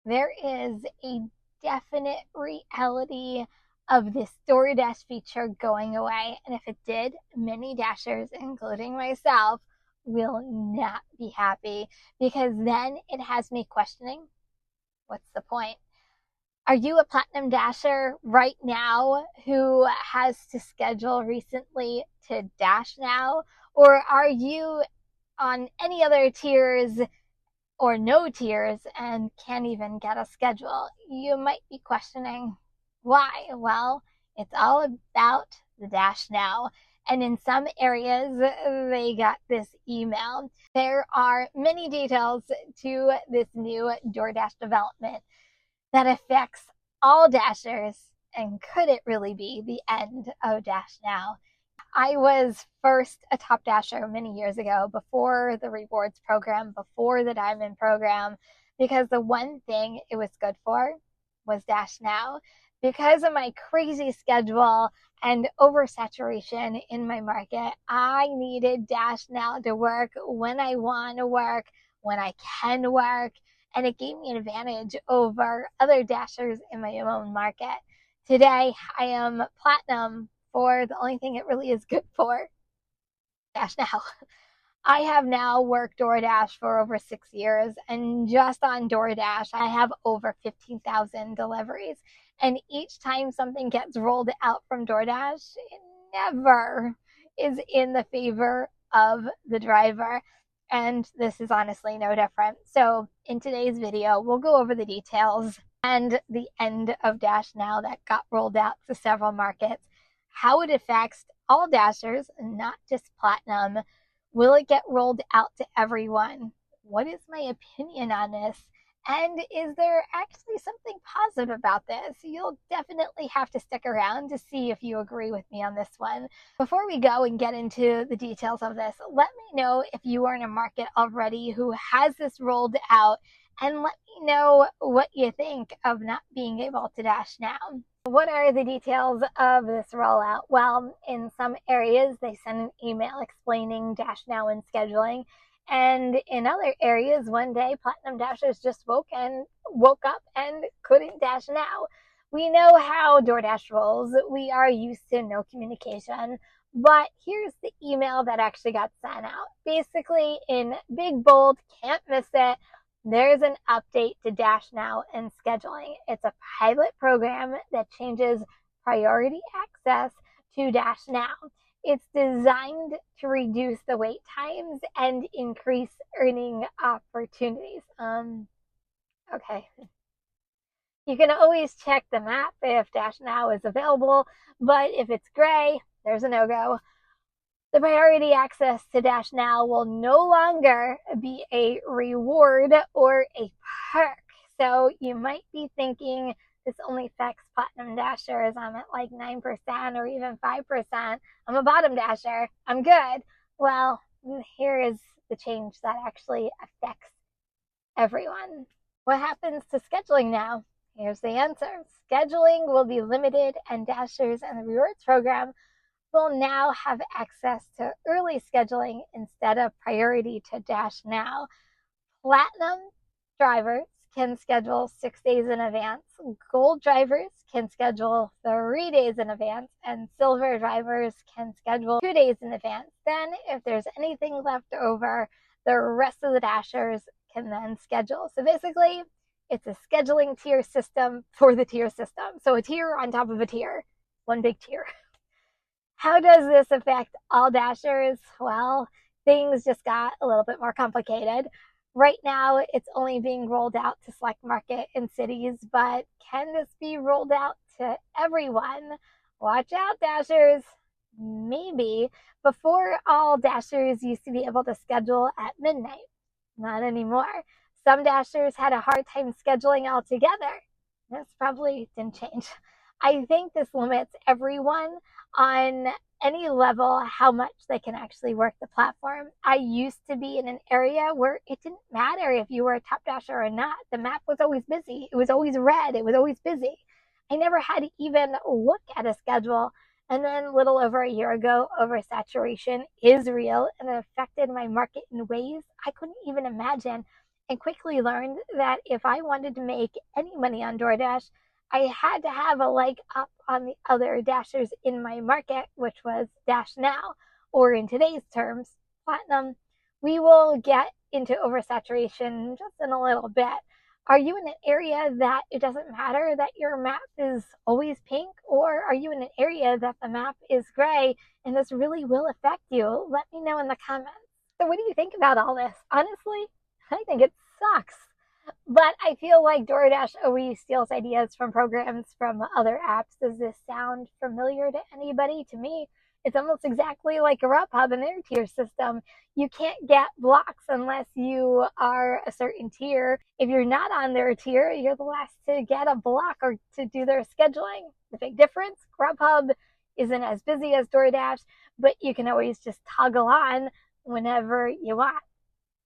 There is a definite reality of this DoorDash feature going away. And if it did, many Dashers, including myself, will not be happy because then it has me questioning what's the point? Are you a Platinum Dasher right now who has to schedule recently to Dash now? Or are you on any other tiers or no tiers and can't even get a schedule? You might be questioning why. Well, it's all about the Dash Now. And in some areas, they got this email. There are many details to this new DoorDash development that affects all Dashers. And could it really be the end of Dash Now? I was first a top dasher many years ago, before the rewards program, before the diamond program, because the one thing it was good for was Dash Now. Because of my crazy schedule and oversaturation in my market, I needed Dash Now to work when I want to work, when I can work, and it gave me an advantage over other dashers in my own market. Today, I am platinum for the only thing it really is good for, Dash Now. I have now worked DoorDash for over 6 years, and just on DoorDash, I have over 15,000 deliveries. And each time something gets rolled out from DoorDash, it never is in the favor of the driver. And this is honestly no different. So in today's video, we'll go over the details and the end of Dash Now that got rolled out to several markets, how it affects all Dashers, not just Platinum. Will it get rolled out to everyone? What is my opinion on this? And is there actually something positive about this? You'll definitely have to stick around to see if you agree with me on this one. Before we go and get into the details of this, let me know if you are in a market already who has this rolled out, and let me know what you think of not being able to Dash Now. What are the details of this rollout? Well, in some areas, they send an email explaining Dash Now and scheduling. And in other areas, one day, Platinum Dashers just woke up and couldn't Dash Now. We know how DoorDash rolls. We are used to no communication. But here's the email that actually got sent out. Basically, in big bold, can't miss it, there's an update to Dash Now and scheduling. It's a pilot program that changes priority access to Dash Now. It's designed to reduce the wait times and increase earning opportunities. Okay. You can always check the map if Dash Now is available, but if it's gray, there's a no-go. The priority access to Dash Now will no longer be a reward or a perk. So you might be thinking this only affects Platinum Dashers. I'm at like 9% or even 5%. I'm a bottom Dasher. I'm good. Well, here is the change that actually affects everyone. What happens to scheduling now? Here's the answer. Scheduling will be limited, and Dashers and the rewards program will now have access to early scheduling instead of priority to Dash Now. Platinum drivers can schedule 6 days in advance. Gold drivers can schedule 3 days in advance, and silver drivers can schedule 2 days in advance. Then, if there's anything left over, the rest of the Dashers can then schedule. So basically, it's a scheduling tier system for the tier system. So a tier on top of a tier, one big tier. How does this affect all Dashers? Well, things just got a little bit more complicated. Right now, it's only being rolled out to select market and cities, but can this be rolled out to everyone? Watch out, Dashers. Maybe. Before, all Dashers used to be able to schedule at midnight. Not anymore. Some Dashers had a hard time scheduling altogether. This probably didn't change. I think this limits everyone on any level how much they can actually work the platform. I used to be in an area where it didn't matter if you were a top dasher or not. The map was always busy. It was always red. It was always busy. I never had to even look at a schedule. And then a little over a year ago, oversaturation is real, and it affected my market in ways I couldn't even imagine. and quickly learned that if I wanted to make any money on DoorDash, I had to have a leg up on the other Dashers in my market, which was Dash Now, or in today's terms, Platinum. We will get into oversaturation just in a little bit. Are you in an area that it doesn't matter that your map is always pink, or are you in an area that the map is gray and this really will affect you? Let me know in the comments. So, what do you think about all this? Honestly, I think it sucks. But I feel like DoorDash always steals ideas from programs from other apps. Does this sound familiar to anybody? To me, it's almost exactly like Grubhub and their tier system. You can't get blocks unless you are a certain tier. If you're not on their tier, you're the last to get a block or to do their scheduling. The big difference, Grubhub isn't as busy as DoorDash, but you can always just toggle on whenever you want.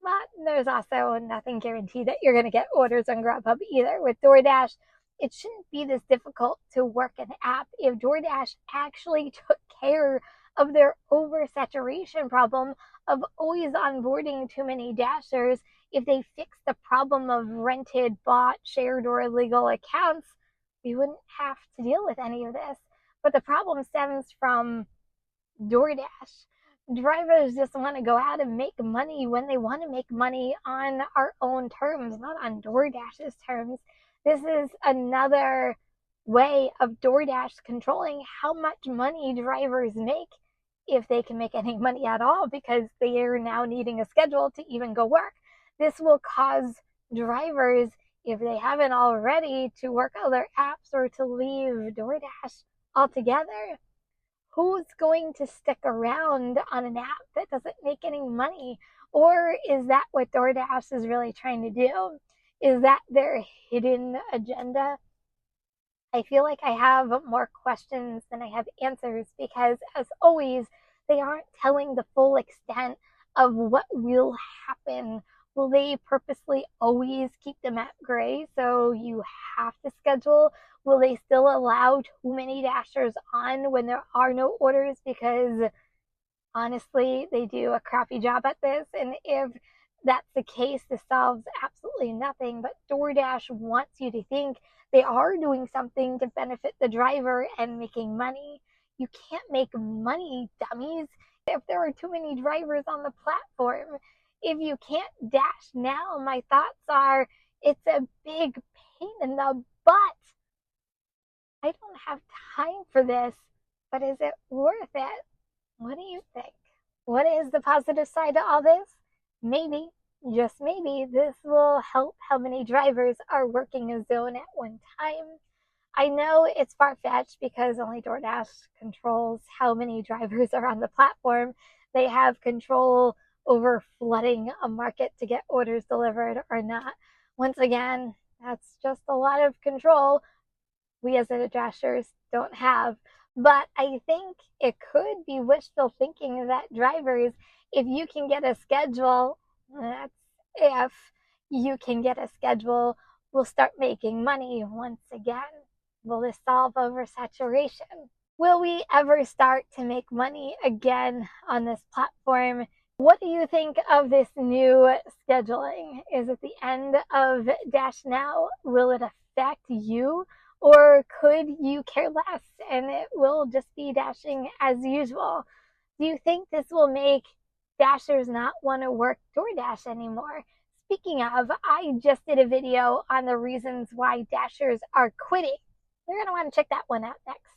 But there's also nothing guaranteed that you're going to get orders on Grubhub either. With DoorDash, it shouldn't be this difficult to work an app if DoorDash actually took care of their oversaturation problem of always onboarding too many Dashers. If they fixed the problem of rented, bought, shared, or illegal accounts, we wouldn't have to deal with any of this. But the problem stems from DoorDash. Drivers just want to go out and make money when they want to make money on our own terms, not on DoorDash's terms. This is another way of DoorDash controlling how much money drivers make, if they can make any money at all, because they are now needing a schedule to even go work. This will cause drivers, if they haven't already, to work other apps or to leave DoorDash altogether. Who's going to stick around on an app that doesn't make any money? Or is that what DoorDash is really trying to do? Is that their hidden agenda? I feel like I have more questions than I have answers because, as always, they aren't telling the full extent of what will happen. Will they purposely always keep the map gray so you have to schedule? Will they still allow too many Dashers on when there are no orders? Because honestly, they do a crappy job at this. And if that's the case, this solves absolutely nothing. But DoorDash wants you to think they are doing something to benefit the driver and making money. You can't make money, dummies, if there are too many drivers on the platform. If you can't dash now, my thoughts are it's a big pain in the butt. I don't have time for this, but is it worth it? What do you think? What is the positive side to all this? Maybe, just maybe, this will help how many drivers are working a zone at one time. I know it's far-fetched because only DoorDash controls how many drivers are on the platform. They have control over flooding a market to get orders delivered or not. Once again, that's just a lot of control we as the Dashers don't have. But I think it could be wishful thinking that drivers, if you can get a schedule, that's if you can get a schedule, will start making money once again. Will this solve oversaturation? Will we ever start to make money again on this platform? What do you think of this new scheduling? Is it the end of Dash Now? Will it affect you? Or could you care less and it will just be dashing as usual? Do you think this will make Dashers not want to work DoorDash anymore? Speaking of, I just did a video on the reasons why Dashers are quitting. You're going to want to check that one out next.